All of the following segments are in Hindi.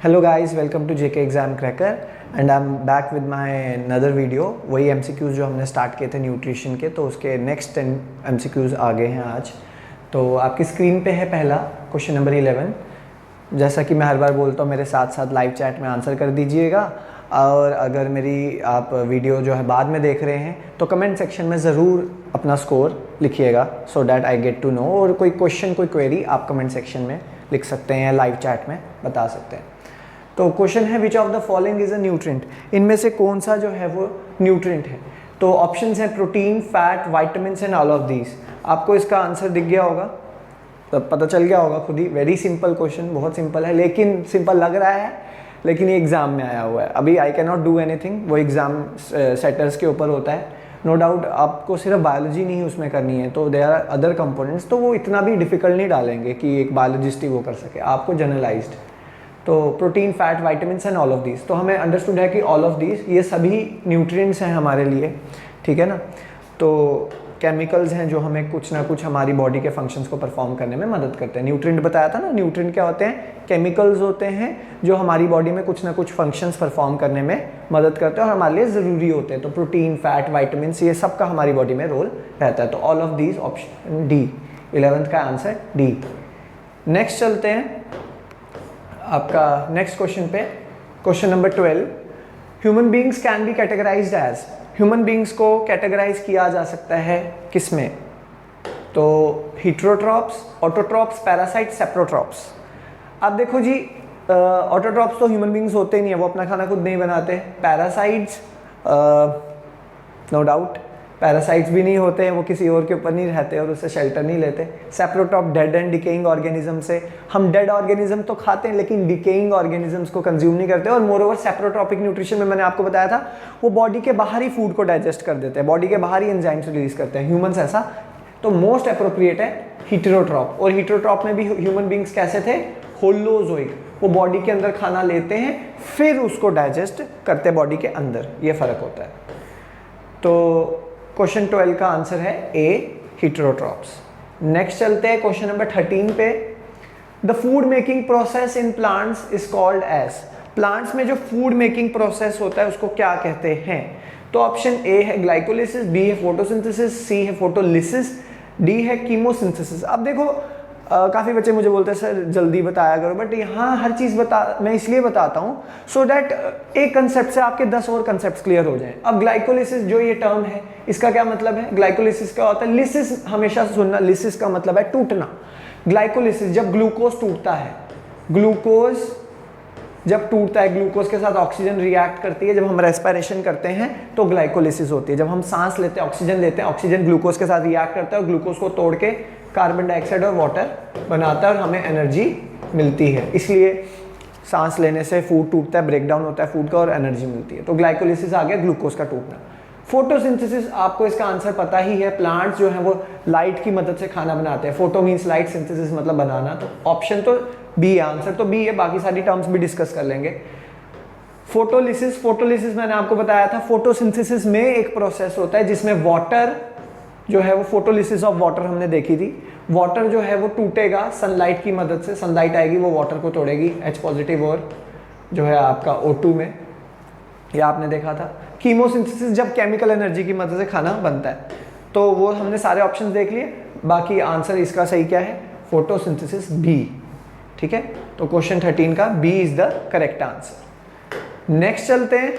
Hello guys, welcome to JK exam cracker and I am back with my another video. वही एमसीक्यूज़ जो हमने स्टार्ट किए थे न्यूट्रिशन के, तो उसके नेक्स्ट 10 एमसीक्यूज़ आ गए हैं आज। तो आपकी स्क्रीन पे है पहला क्वेश्चन नंबर 11। जैसा कि मैं हर बार बोलता हूँ, मेरे साथ साथ लाइव चैट में आंसर कर दीजिएगा, और अगर मेरी आप वीडियो जो है बाद में देख रहे हैं तो कमेंट सेक्शन में ज़रूर अपना स्कोर लिखिएगा, so that I get to know. और कोई क्वेश्चन, कोई क्वेरी आप कमेंट सेक्शन में लिख सकते हैं या लाइव चैट में बता सकते हैं। तो क्वेश्चन है, विच of the following is a nutrient? इनमें से कौन सा जो है वो न्यूट्रिएंट है? तो ऑप्शंस हैं protein, fat, vitamins and all of these. आपको इसका आंसर दिख गया होगा, तो पता चल गया होगा खुद ही। वेरी सिंपल क्वेश्चन, बहुत सिंपल है, लेकिन सिंपल लग रहा है, लेकिन ये एग्जाम में आया हुआ है। अभी I can not do anything, वो एग्जाम सेटर्स के ऊपर होता है। नो डाउट आपको सिर्फ बायोलॉजी नहीं उसमें करनी है, तो देयर आर अदर कंपोनेंट्स, तो वो इतना भी डिफिकल्ट नहीं डालेंगे कि एक बायोलॉजिस्ट ही वो कर सके, आपको जनरलाइज्ड। तो protein, fat, vitamins and all of these, तो हमें अंडरस्टूड है कि ऑल ऑफ दीज ये सभी न्यूट्रिएंट्स हैं हमारे लिए, ठीक है ना। तो केमिकल्स हैं जो हमें कुछ ना कुछ हमारी बॉडी के फंक्शंस को परफॉर्म करने में मदद करते हैं। न्यूट्रिएंट बताया था ना, न्यूट्रिएंट क्या होते हैं? केमिकल्स होते हैं जो हमारी बॉडी में कुछ ना कुछ फंक्शंस परफॉर्म करने में मदद करते हैं और हमारे लिए ज़रूरी होते हैं। तो प्रोटीन, फैट, विटामिन्स, ये सब का हमारी बॉडी में रोल रहता है। तो all of these, option D, 11th का आंसर डी। नेक्स्ट चलते हैं आपका नेक्स्ट क्वेश्चन पे, question number 12। Human beings can be categorized as, human beings को कैटेगराइज किया जा सकता है किसमें? तो हीट्रोट्रॉप्स, ऑटोट्रॉप्स, पैरासाइट्स, सेप्रोट्रॉप्स। अब देखो जी, ऑटोट्रॉप्स तो ह्यूमन बींग्स होते नहीं है, वो अपना खाना खुद नहीं बनाते। पैरासाइट्स नो डाउट पैरासाइट्स भी नहीं होते हैं, वो किसी और के ऊपर नहीं रहते और उससे शेल्टर नहीं लेते। सेप्रोट्रॉप डेड एंड डिकेइंग ऑर्गेनिज्म से, हम डेड ऑर्गेनिज्म तो खाते हैं लेकिन डिकेइंग ऑर्गेनिजम्स को कंज्यूम नहीं करते। और मोरओवर सेप्रोट्रॉपिक न्यूट्रिशन में मैंने आपको बताया था, वो बॉडी के बाहर ही फूड को डाइजेस्ट कर देते हैं, बॉडी के बाहर ही एंजाइम्स रिलीज करते हैं। ह्यूमंस ऐसा, तो मोस्ट अप्रोप्रिएट है हीटेरोट्रॉप। और हीटेरोट्रॉप में भी ह्यूमन बींग्स कैसे थे? होलोजोइक, वो बॉडी के अंदर खाना लेते हैं फिर उसको डाइजेस्ट करते हैं बॉडी के अंदर, ये फर्क होता है। तो क्वेश्चन 12 का आंसर है ए, हीटेरोट्रॉप्स। नेक्स्ट चलते हैं क्वेश्चन नंबर 13 पे। The food making process in plants is called as, plants में जो फूड मेकिंग प्रोसेस होता है उसको क्या कहते हैं? तो ऑप्शन ए है ग्लाइकोलिसिस, बी है फोटोसिंथेसिस, सी है फोटोलिसिस, डी है कीमोसिंथेसिस। अब देखो काफ़ी बच्चे मुझे बोलते हैं सर जल्दी बताया करो, बट यहाँ हर चीज़ मैं इसलिए बताता हूँ सो डैट एक कंसेप्ट से आपके 10 और कंसेप्ट क्लियर हो जाएं। अब ग्लाइकोलिसिस जो ये टर्म है, इसका क्या मतलब है? ग्लाइकोलिसिस क्या होता है? लिसिस हमेशा सुनना, लिसिस का मतलब है टूटना। ग्लाइकोलिसिस जब ग्लूकोज टूटता है, ग्लूकोज जब टूटता है, ग्लूकोज के साथ ऑक्सीजन रिएक्ट करती है, जब हम रेस्पिरेशन करते हैं तो ग्लाइकोलिसिस होती है। जब हम सांस लेते हैं, ऑक्सीजन लेते हैं, ऑक्सीजन ग्लूकोज के साथ रिएक्ट करता है और ग्लूकोज को तोड़ के कार्बन डाइऑक्साइड और वाटर बनाता है और हमें एनर्जी मिलती है। इसलिए सांस लेने से फूड टूटता है, ब्रेक डाउन होता है फूड का और एनर्जी मिलती है। तो ग्लाइकोलिसिस आ गया ग्लूकोज का टूटना। फोटोसिंथेसिस, आपको इसका आंसर पता ही है, प्लांट्स जो है वो लाइट की मदद से खाना बनाते हैं। फोटो मीन्स लाइट, सिंथेसिस मतलब बनाना। तो ऑप्शन तो बी है, आंसर तो बी है, बाकी सारी टर्म्स भी डिस्कस कर लेंगे। फोटोलिसिस, फोटोलिसिस मैंने आपको बताया था, फोटोसिंथेसिस में एक प्रोसेस होता है जिसमें वाटर जो है वो, फोटोलिसिस ऑफ वाटर हमने देखी थी, वाटर जो है वो टूटेगा सनलाइट की मदद से, सनलाइट आएगी वो वाटर को तोड़ेगी, H पॉजिटिव और जो है आपका O2 में, ये आपने देखा था। कीमोसिंथेसिस जब केमिकल एनर्जी की मदद से खाना बनता है। तो वो हमने सारे ऑप्शंस देख लिए, बाकी आंसर इसका सही क्या है? फोटोसिंथेसिस बी, ठीक है। तो क्वेश्चन 13 का B is the correct answer. Next चलते हैं,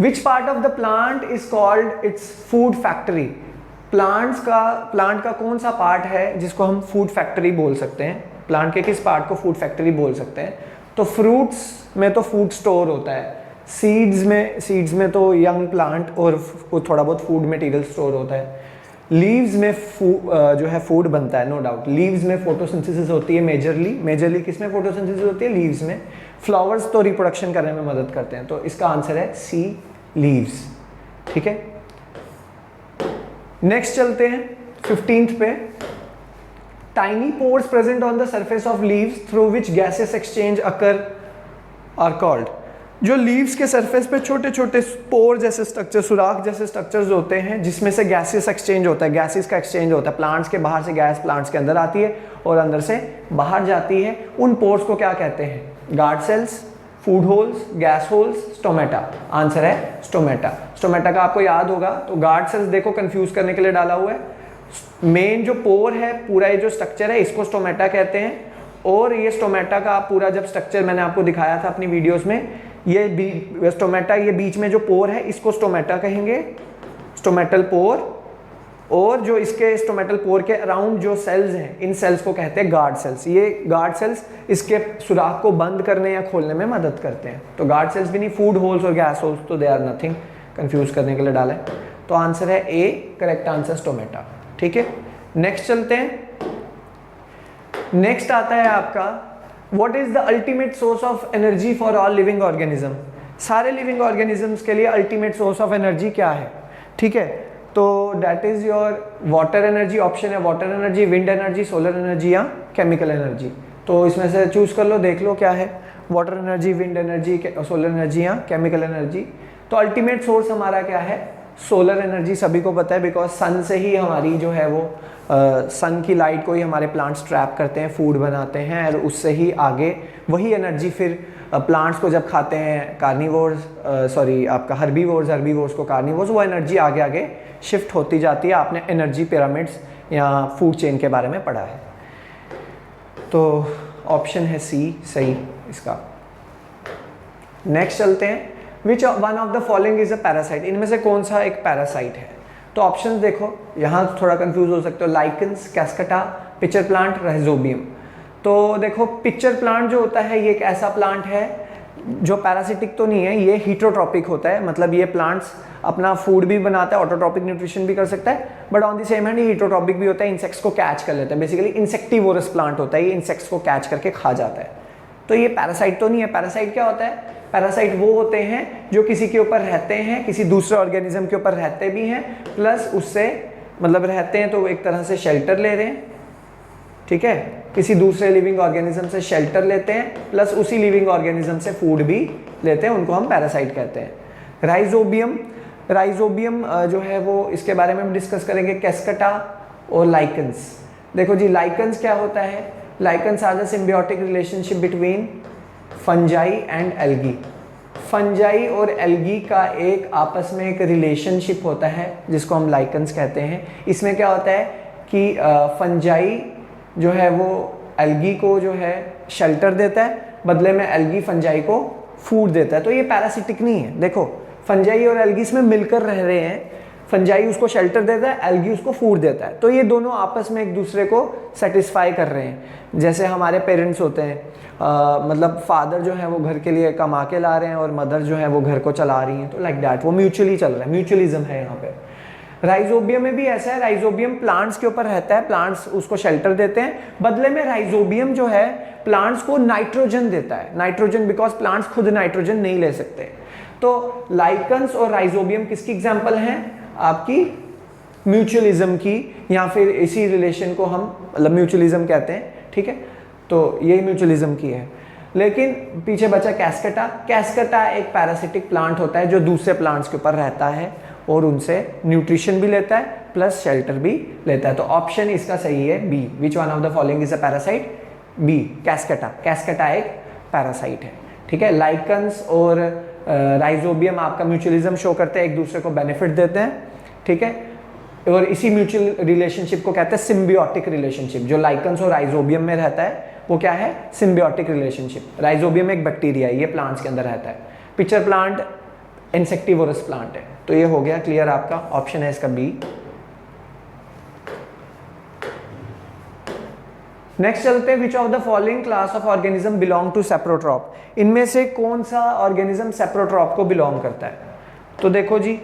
which part of the plant is called its food factory? Plant का कौन सा पार्ट है जिसको हम फूड फैक्ट्री बोल सकते हैं? प्लांट के किस पार्ट को फूड फैक्ट्री बोल सकते हैं? तो फ्रूट्स में तो फूड स्टोर होता है, सीड्स में तो यंग प्लांट और थोड़ा बहुत फूड मटेरियल स्टोर होता है। लीव्स में जो है फूड बनता है, नो डाउट। लीव्स में फोटोसिंथेसिस होती है मेजरली किसमें फोटोसिंथेसिस होती है? लीव्स में। फ्लावर्स तो रिप्रोडक्शन करने में मदद करते हैं, तो इसका आंसर है सी, लीव्स, ठीक है। नेक्स्ट चलते हैं 15th पे। Tiny pores present on the surface of leaves through which gases exchange occur are called. जो लीव्स के सरफेस पे छोटे छोटे स्पोर जैसे स्ट्रक्चर, सुराख जैसे स्ट्रक्चर्स होते हैं जिसमें से गैसेस एक्सचेंज होता है, गैसेस का एक्सचेंज होता है। प्लांट्स के बाहर से गैस प्लांट्स के अंदर आती है और अंदर से बाहर जाती है। उन पोर्स को क्या कहते हैं? Guard cells, food holes, gas holes, stomata. Answer है स्टोमेटा। स्टोमेटा का आपको याद होगा, तो गार्ड सेल्स देखो कंफ्यूज करने के लिए डाला हुआ है। मेन जो पोर है, पूरा ये जो स्ट्रक्चर है, इसको स्टोमेटा कहते हैं। और ये स्टोमेटा का पूरा जब स्ट्रक्चर मैंने आपको दिखाया था अपनी वीडियोस में, ये स्टोमेटा, ये बीच में जो पोर है इसको स्टोमेटा कहेंगे, स्टोमेटल पोर। और जो इसके स्टोमेटल पोर के अराउंड जो सेल्स हैं, इन सेल्स को कहते हैं गार्ड सेल्स। ये गार्ड सेल्स इसके सुराख को बंद करने या खोलने में मदद करते हैं। तो गार्ड सेल्स भी नहीं, फूड होल्स और गैस होल्स तो दे आर नथिंग, कंफ्यूज करने के लिए डाला है। तो आंसर है ए, करेक्ट आंसर स्टोमेटा। ठीक है, नेक्स्ट चलते हैं। नेक्स्ट आता है आपका, what is the ultimate source of energy for all living organism. सारे लिविंग ऑर्गेनिजम्स के लिए अल्टीमेट सोर्स ऑफ एनर्जी क्या है? ठीक है, तो that is your water energy. Option है water energy, wind energy, solar energy या केमिकल एनर्जी। तो इसमें से चूज कर लो, देख लो क्या है, water energy, wind energy, solar energy या केमिकल एनर्जी। तो अल्टीमेट सोर्स हमारा क्या है? Solar energy. सभी को पता है, बिकॉज सन से ही हमारी जो है वो सन की लाइट को ही हमारे प्लांट्स ट्रैप करते हैं, फूड बनाते हैं, और उससे ही आगे वही एनर्जी फिर प्लांट्स को जब खाते हैं कार्निवोर्स, आपका हर्बीवोर्स को कार्निवोर्स, वो एनर्जी आगे आगे शिफ्ट होती जाती है। आपने एनर्जी पिरामिड्स या फूड चेन के बारे में पढ़ा है। तो ऑप्शन है सी सही इसका। नेक्स्ट चलते हैं, विच one of the following is a parasite. इनमें से कौन सा एक पैरासाइट है? तो ऑप्शन देखो, यहाँ थोड़ा कंफ्यूज हो सकते हो। Lichens, cuscuta, picture plant, rhizobium. तो देखो, पिक्चर प्लांट जो होता है ये एक ऐसा प्लांट है जो पैरासिटिक तो नहीं है, ये हीटरोट्रॉपिक होता है। मतलब ये प्लांट्स अपना फूड भी बनाता है, ऑटोट्रॉपिक न्यूट्रिशन भी कर सकता है, but on the same hand ये हीटरोट्रॉपिक भी होता है, इंसेक्ट्स को कैच कर लेता है। बेसिकली इंसेक्टिवोरस प्लांट होता है, ये इंसेक्ट्स को कैच करके खा जाता है। तो ये पैरासाइट तो नहीं है। पैरासाइट क्या होता है? पैरासाइट वो होते हैं जो किसी के ऊपर रहते हैं, किसी दूसरे ऑर्गेनिज्म के ऊपर रहते भी हैं, प्लस उससे मतलब रहते हैं तो एक तरह से शेल्टर ले रहे हैं। ठीक है, किसी दूसरे लिविंग ऑर्गेनिज्म से शेल्टर लेते हैं, प्लस उसी लिविंग ऑर्गेनिज्म से फूड भी लेते हैं, उनको हम पैरासाइट कहते हैं। राइजोबियम, राइजोबियम जो है वो इसके बारे में हम डिस्कस करेंगे। कैस्केटा और लाइकन्स। देखो जी, लाइकन्स क्या होता है? Lichens are the symbiotic relationship between fungi and algae. Fungi और एल्गी का एक आपस में एक रिलेशनशिप होता है जिसको हम लाइकन्स कहते हैं। इसमें क्या होता है कि फंजाई जो है वो एल्गी को जो है शेल्टर देता है, बदले में एल्गी फंजाई को फूड देता है। तो ये पैरासिटिक नहीं है। देखो, फंजाई और एल्गी इसमें मिलकर रह रहे हैं, फंजाई उसको शेल्टर देता है, एल्गी उसको फूड देता है। तो ये दोनों आपस में एक दूसरे को सेटिस्फाई कर रहे हैं। जैसे हमारे पेरेंट्स होते हैं, मतलब फादर जो है वो घर के लिए कमा के ला रहे हैं और मदर जो है वो घर को चला रही हैं, तो लाइक दैट वो म्यूचुअली चल रहा है, म्यूचुअलिज्म है यहाँ पे। राइजोबियम में भी ऐसा है, राइजोबियम प्लांट्स के ऊपर रहता है, प्लांट्स उसको शेल्टर देते हैं, बदले में राइजोबियम जो है प्लांट्स को नाइट्रोजन देता है। नाइट्रोजन, बिकॉज प्लांट्स खुद नाइट्रोजन नहीं ले सकते। तो लाइकन्स और राइजोबियम किसकी एग्जाम्पल हैं? आपकी म्यूचुअलिज्म की, या फिर इसी रिलेशन को हम मतलब म्यूचुअलिज्म कहते हैं। ठीक है, तो ये म्यूचुअलिज्म की है। लेकिन पीछे बचा कैस्केटा। कैस्केटा एक पैरासिटिक प्लांट होता है जो दूसरे प्लांट्स के ऊपर रहता है और उनसे न्यूट्रिशन भी लेता है, प्लस शेल्टर भी लेता है। तो ऑप्शन इसका सही है B, which one of the following is a parasite? B, cuscuta. Cuscuta एक पैरासाइट है। ठीक है, लाइकन्स और राइजोबियम आपका म्यूचुअलिज्म शो करते हैं, एक दूसरे को बेनिफिट देते हैं। ठीक है, और इसी म्यूचुअल रिलेशनशिप को कहते हैं सिम्बियोटिक रिलेशनशिप। जो लाइकन्स और राइजोबियम में रहता है वो क्या है? Symbiotic relationship. राइजोबियम एक बैक्टीरिया है, ये प्लांट्स के अंदर रहता है। पिक्चर प्लांट इंसेक्टिवोरस प्लांट है। तो ये हो गया क्लियर आपका, ऑप्शन है इसका बी। नेक्स्ट चलते हैं, which of the following class of organism belong to saprotroph. इनमें से कौन सा ऑर्गेनिज्म सेप्रोट्रॉप को बिलोंग करता है? तो देखो जी,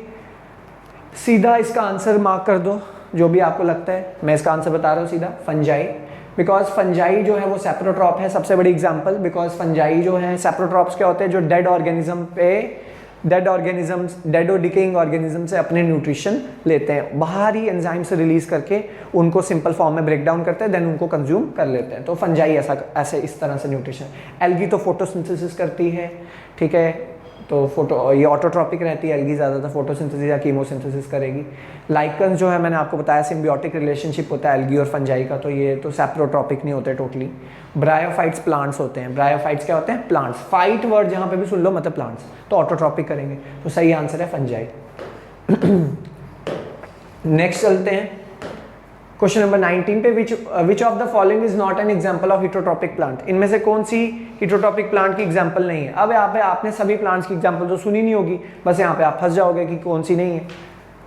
सीधा इसका आंसर मार्क कर दो जो भी आपको लगता है। मैं इसका आंसर बता रहा हूँ सीधा, फंजाई। बिकॉज फंजाई जो है वो सेप्रोट्रॉप है, सबसे बड़ी एग्जांपल। बिकॉज फंजाई जो है, सेप्रोट्रॉप्स क्या होते हैं? जो डेड ऑर्गेनिज्म पे, डेड ऑर्गेनिजम्स, डेड और डिकेइंग ऑर्गेनिज्म से अपने न्यूट्रिशन लेते हैं, बाहर ही एंजाइम से रिलीज करके उनको सिंपल फॉर्म में ब्रेक डाउन करते हैं, देन उनको कंज्यूम कर लेते हैं। तो फंजाई ऐसे इस तरह से न्यूट्रिशन। एल्गी तो फोटोसिंथेसिस करती है। ठीक है, तो ये ऑटोट्रॉपिक रहती है, एल्गी ज़्यादातर फोटोसिंथेसिस या कीमोसिंथेसिस करेगी। लाइकन्स जो है मैंने आपको बताया सिम्बियोटिक रिलेशनशिप होता है एल्गी और फंजाई का, तो ये तो सैप्रोट्रॉपिक नहीं होते टोटली। ब्रायोफाइट्स प्लांट्स होते हैं। ब्रायोफाइट्स क्या होते हैं? प्लांट्स। फाइट वर्ड जहाँ पे भी सुन लो मतलब प्लांट्स, तो ऑटोट्रॉपिक करेंगे, तो सही आंसर है फंजाई। नेक्स्ट चलते हैं क्वेश्चन नंबर 19 पे, which of the following is not an example of heterotrophic plant. इनमें से कौन सी हीटरोट्रॉपिक प्लांट की एग्जांपल नहीं है? अब यहाँ पे आपने सभी प्लांट्स की एग्जांपल तो सुनी नहीं होगी, बस यहाँ पे आप फंस जाओगे कि कौन सी नहीं है।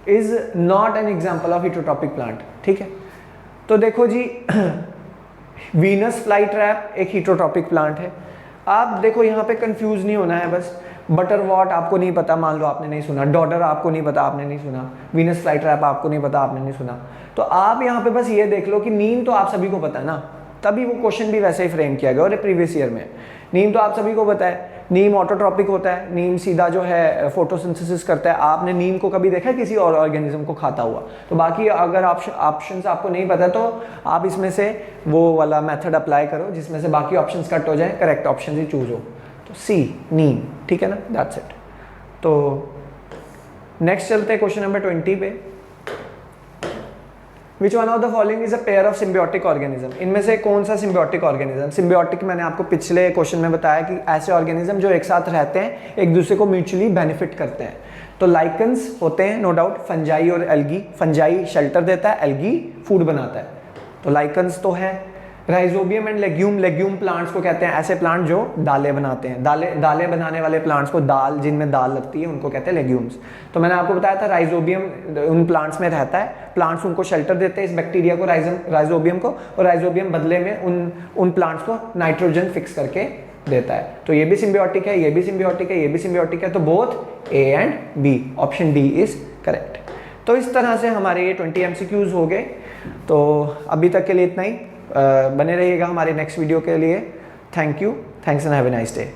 Is not an example of heterotrophic plant, ठीक है। तो देखो जी वीनस फ्लाई ट्रैप एक हीटरोट्रॉपिक प्लांट है। आप देखो यहाँ पे कंफ्यूज नहीं होना है बस। बटरवॉट आपको नहीं पता, मान लो आपने नहीं सुना, डॉडर आपको नहीं पता, आपने नहीं सुना, वीनस फ्लाई ट्रैप आपको नहीं पता, आपने नहीं सुना, तो आप यहाँ पे बस ये देख लो कि नीम तो आप सभी को पता है ना, तभी वो क्वेश्चन भी वैसे ही फ्रेम किया गया और प्रीवियस ईयर में। नीम तो आप सभी को पता है, नीम ऑटोट्रॉपिक होता है, नीम सीधा जो है फोटोसिंथेसिस करता है। आपने नीम को कभी देखा है किसी और ऑर्गेनिज्म को खाता हुआ? तो बाकी अगर ऑप्शंस आपको नहीं पता तो आप इसमें से वो वाला मेथड अप्लाई करो जिसमें से बाकी ऑप्शंस कट हो जाए, करेक्ट ऑप्शन ही चूज हो। तो सी नीम, ठीक है ना, दैट्स इट। तो नेक्स्ट चलते हैं क्वेश्चन नंबर 20 पे। विच one of the following is a pair of symbiotic organism. इनमें से कौन सा सिम्बियोटिक ऑर्गेनिज्म? सिम्बियोटिक मैंने आपको पिछले क्वेश्चन में बताया कि ऐसे ऑर्गेनिज्म जो एक साथ रहते हैं, एक दूसरे को म्यूचुअली बेनिफिट करते हैं। तो लाइकन्स होते हैं नो डाउट, फंजाई और एल्गी। फंजाई शेल्टर देता है, एल्गी फूड बनाता है, तो लाइकन्स तो है। Rhizobium and legume, legume plants को कहते हैं ऐसे प्लांट जो दालें बनाते हैं। दालें बनाने वाले प्लांट्स को, दाल जिनमें दाल लगती है, उनको कहते हैं लेग्यूम्स। तो मैंने आपको बताया था राइजोबियम उन प्लांट्स में रहता है, प्लांट्स उनको शेल्टर देते हैं, इस बैक्टीरिया को, राइजोबियम को, और राइजोबियम बदले में उन प्लांट्स को नाइट्रोजन फिक्स करके देता है। तो ये भी सिम्बियोटिक है, ये भी सिम्बियोटिक है, ये भी सिम्बियोटिक है, तो both A and B, option D is correct. तो इस तरह से हमारे ये 20 MCQs हो गए। तो अभी तक के लिए इतना ही। बने रहिएगा हमारे नेक्स्ट वीडियो के लिए। Thank you, thanks and have a nice day.